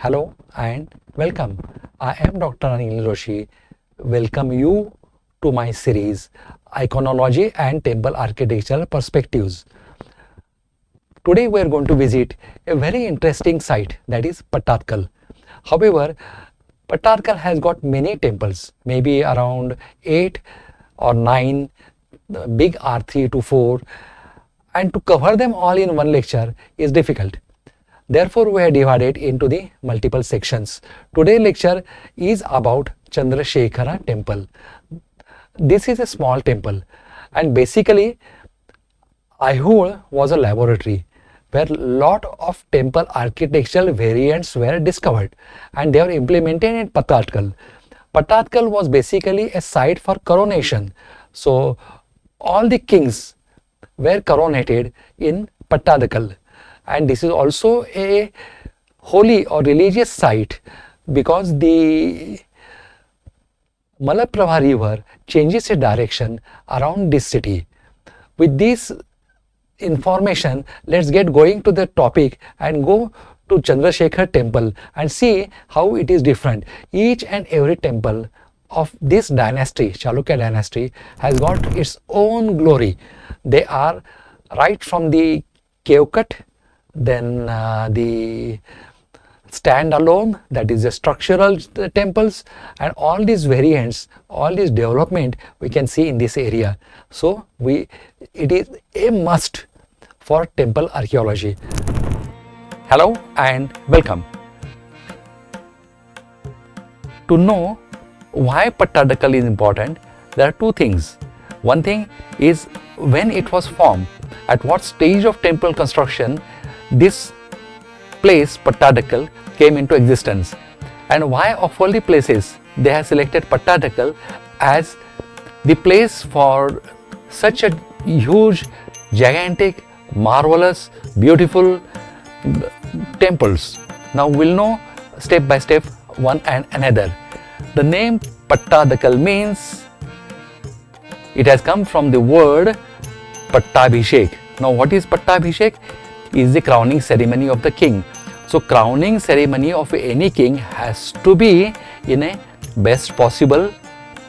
Hello and welcome. I am Dr. Anil Joshi. Welcome you to my series Iconology and Temple Architectural Perspectives. Today we are going to visit a very interesting site, that is Pattadakal. However, Pattadakal has got many temples, maybe around 8 or 9, the big R3 to 4, and to cover them all in one lecture is difficult. Therefore, we have divided into the multiple sections. Today's lecture is about Chandrashekhara temple. This is a small temple, and basically AIHOLI was a laboratory where lot of temple architectural variants were discovered, and they were implemented in Pattadakal. Pattadakal was basically a site for coronation. So all the kings were coronated in Pattadakal. And this is also a holy or religious site because the Malaprabha river changes its direction around this city. With this information, let's get going to the topic and go to Chandrashekhara temple and see how it is different. Each and every temple of this dynasty, Chalukya dynasty, has got its own glory. They are right from the cave cut, then the standalone, that is the structural temples, and all these variants, all this development we can see in this area. So it is a must for temple archaeology. Hello and welcome. To know why Pattadakal is important, there are two things. One thing is when it was formed, at what stage of temple construction this place Pattadakal came into existence, and why of all the places they have selected Pattadakal as the place for such a huge, gigantic, marvelous, beautiful temples. Now we'll know step by step one and another. The name Pattadakal means it has come from the word Pattabhishek. Now what is Pattabhishek? Is the crowning ceremony of the king. So crowning ceremony of any king has to be in a best possible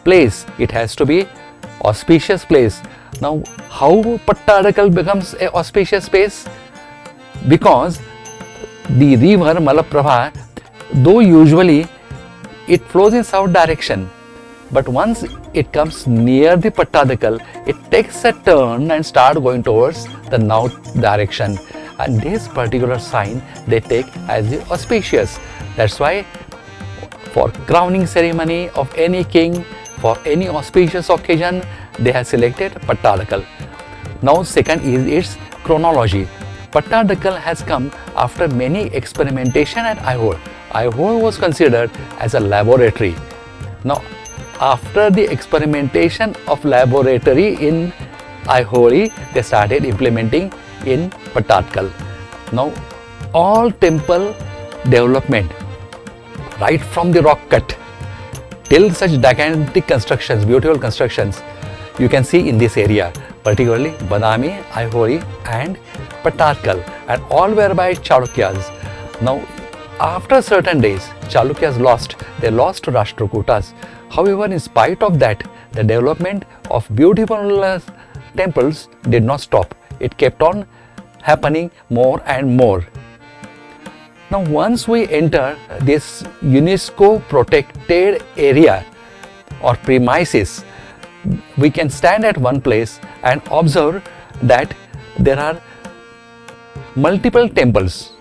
place. It has to be auspicious place. Now how Pattadakal becomes a auspicious place? Because the river Malaprabha, though usually it flows in south direction, but once it comes near the Pattadakal, it takes a turn and start going towards the north direction. And this particular sign they take as the auspicious. That's why for crowning ceremony of any king, for any auspicious occasion, they have selected Pattadakal. Now second is its chronology. Pattadakal has come after many experimentation at AIHOLI. AIHOLI was considered as a laboratory. Now after the experimentation of laboratory in AIHOLI, they started implementing in Pattadakal. Now all temple development, right from the rock cut till such gigantic constructions, beautiful constructions, you can see in this area, particularly Badami, AIHOLI and Pattadakal, and all were by Chalukyas. Now after certain days, Chalukyas lost to Rashtrakutas. However, in spite of that, the development of beautiful temples did not stop. It kept on happening more and more. Now once we enter this UNESCO protected area or premises, we can stand at one place and observe that there are multiple temples.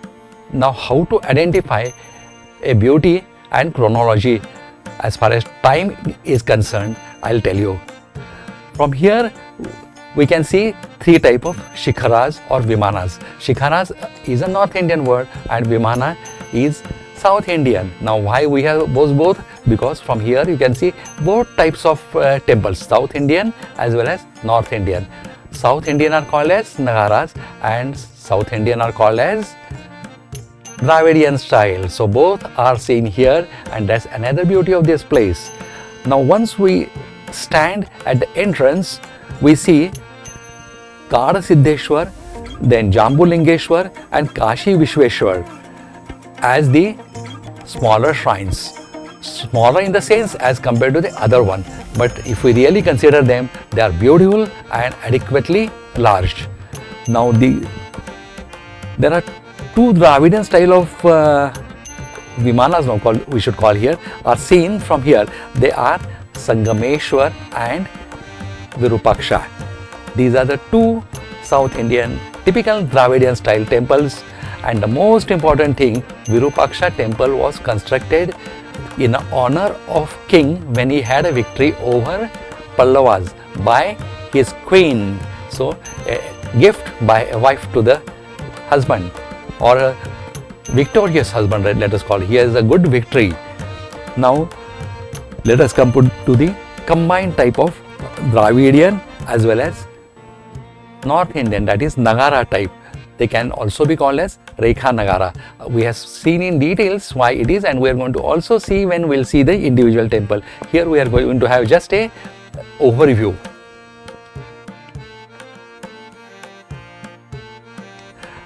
Now how to identify a beauty and chronology as far as time is concerned, I'll tell you. From here we can see three types of shikharas or vimanas. Shikharas is a North Indian word and vimana is South Indian. Now why we have both? Because from here you can see both types of temples, South Indian as well as North Indian. South Indian are called as Nagaras and South Indian are called as Dravidian style. So both are seen here, and that's another beauty of this place. Now once we stand at the entrance, we see Kadasiddheshwar, then Jambulingeshwar and Kashi Vishweshwar as the smaller shrines. Smaller in the sense as compared to the other one, but if we really consider them, they are beautiful and adequately large. Now there are two Dravidian style of Vimanas now we should call here are seen from here. They are Sangameshwar and Virupaksha. These are the two South Indian typical Dravidian style temples, and the most important thing, Virupaksha temple was constructed in honor of king when he had a victory over Pallavas by his queen. So a gift by a wife to the husband, or a victorious husband, let us call it. Here is a good victory. Now let us come to the combined type of Dravidian as well as North Indian, that is Nagara type. They can also be called as Rekha Nagara. We have seen in details why it is, and we are going to also see when we will see the individual temple. Here we are going to have just a overview.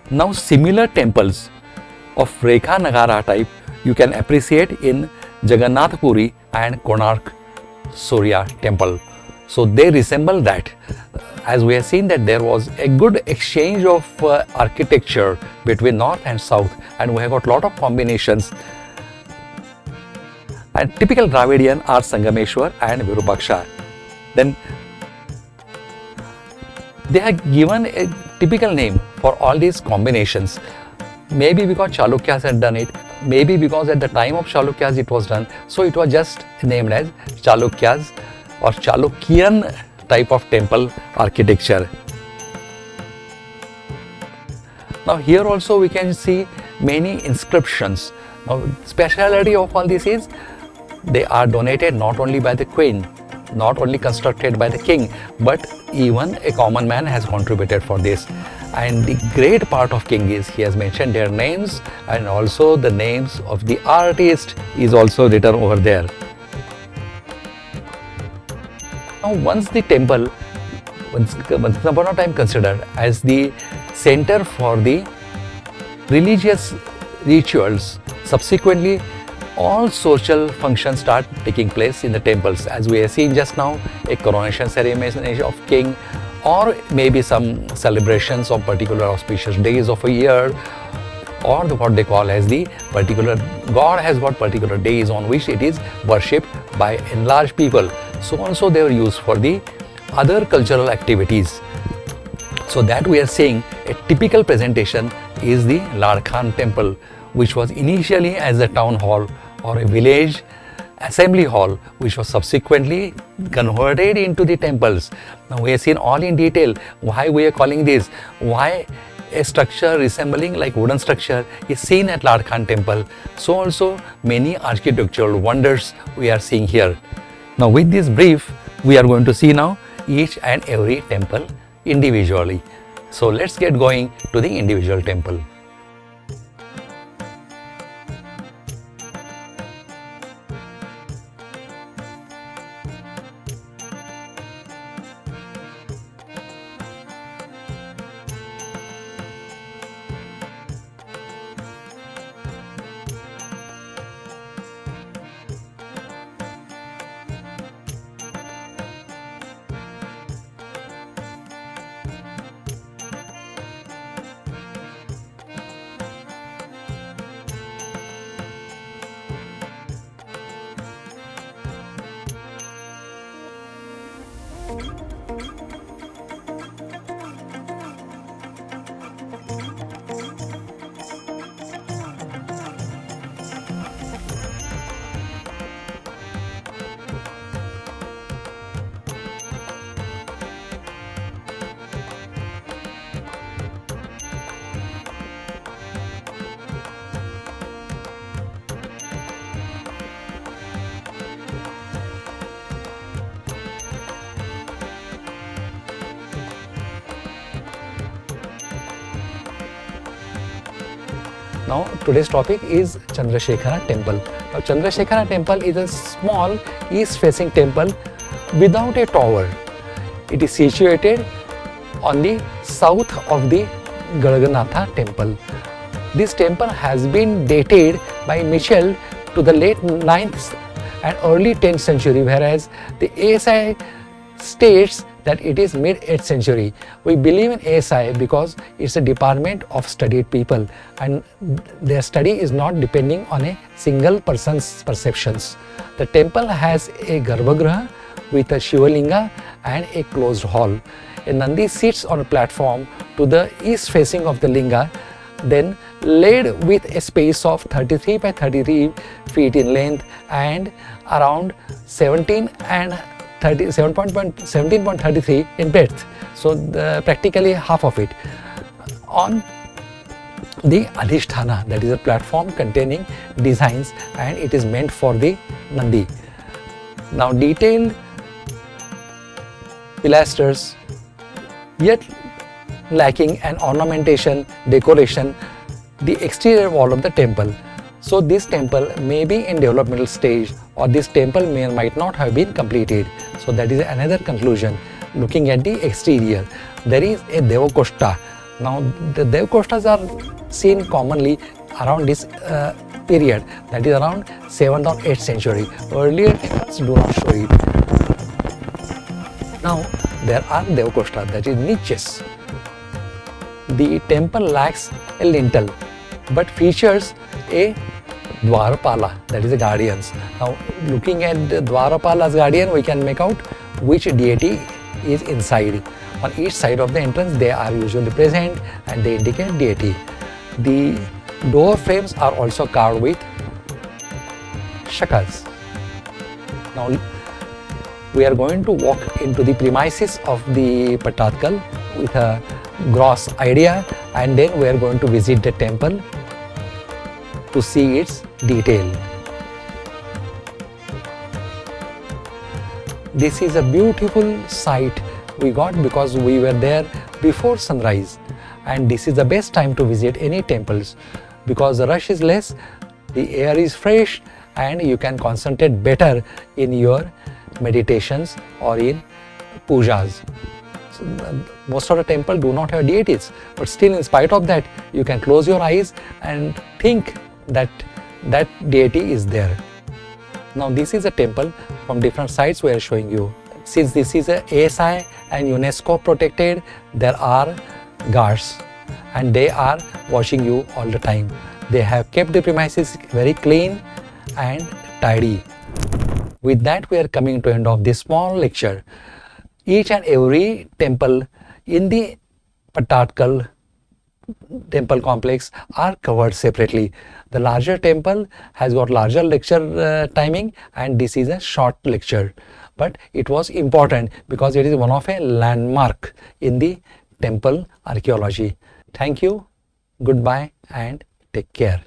Now similar temples of Rekha Nagara type you can appreciate in Jagannath Puri and Konark Surya temple. So they resemble that. As we have seen that there was a good exchange of architecture between north and south, and we have got lot of combinations. And typical Dravidian are Sangameshwar and Virupaksha. Then they have given a typical name for all these combinations. Maybe because Chalukyas had done it, maybe because at the time of Chalukyas it was done, so it was just named as Chalukyas or Chalukyan type of temple architecture. Now here also we can see many inscriptions. Now speciality of all this is they are donated not only by the queen, not only constructed by the king, but even a common man has contributed for this. And the great part of king is he has mentioned their names, and also the names of the artist is also written over there. Now once the temple, once upon a time considered as the center for the religious rituals, subsequently all social functions start taking place in the temples. As we have seen just now, a coronation ceremony of king, or maybe some celebrations of particular auspicious days of a year, or what they call as the particular god has got particular days on which it is worshipped by enlarged people. So also they are used for the other cultural activities. So that we are saying a typical presentation is the Ladkhan temple, which was initially as a town hall or a village assembly hall, which was subsequently converted into the temples. Now we have seen all in detail why we are calling this, why a structure resembling like wooden structure is seen at Ladkhan temple. So also many architectural wonders we are seeing here. Now with this brief, we are going to see now each and every temple individually. So let's get going to the individual temple. Now today's topic is Chandrashekhara temple. Now Chandrashekhara temple is a small east facing temple without a tower. It is situated on the south of the Garganatha temple. This temple has been dated by Mitchell to the late 9th and early 10th century, whereas the ASI states that it is mid 8th century. We believe in ASI because it's a department of studied people and their study is not depending on a single person's perceptions. The temple has a Garbhagriha with a Shivalinga and a closed hall. A Nandi sits on a platform to the east facing of the Linga, then laid with a space of 33 by 33 feet in length and around 17.33 in breadth, so practically half of it, on the Adhishthana, that is a platform containing designs, and it is meant for the Nandi. Now detailed pilasters, yet lacking an ornamentation, decoration, the exterior wall of the temple. So this temple may be in developmental stage, or this temple may or might not have been completed. So that is another conclusion. Looking at the exterior, there is a Devakosta. Now the Devakostas are seen commonly around this period, that is around 7th or 8th century. Earlier temples do not show it. Now there are Devakosta, that is niches. The temple lacks a lintel but features a Dwarapala, that is a guardians. Now looking at the Dwarapala's guardian, we can make out which deity is inside. On each side of the entrance they are usually present and they indicate deity. The door frames are also carved with shakas. Now we are going to walk into the premises of the Pattadakal with a gross idea, and then we are going to visit the temple to see its detail. This is a beautiful sight we got because we were there before sunrise, and this is the best time to visit any temples because the rush is less, the air is fresh, and you can concentrate better in your meditations or in pujas. So, most of the temple do not have deities, but still in spite of that you can close your eyes and think that that deity is there. Now this is a temple from different sides we are showing you. Since this is a ASI and UNESCO protected, there are guards and they are watching you all the time. They have kept the premises very clean and tidy. With that we are coming to end of this small lecture. Each and every temple in the Pattadakal temple complex are covered separately. The larger temple has got larger lecture timing, and this is a short lecture, but it was important because it is one of a landmark in the temple archaeology. Thank you, goodbye and take care.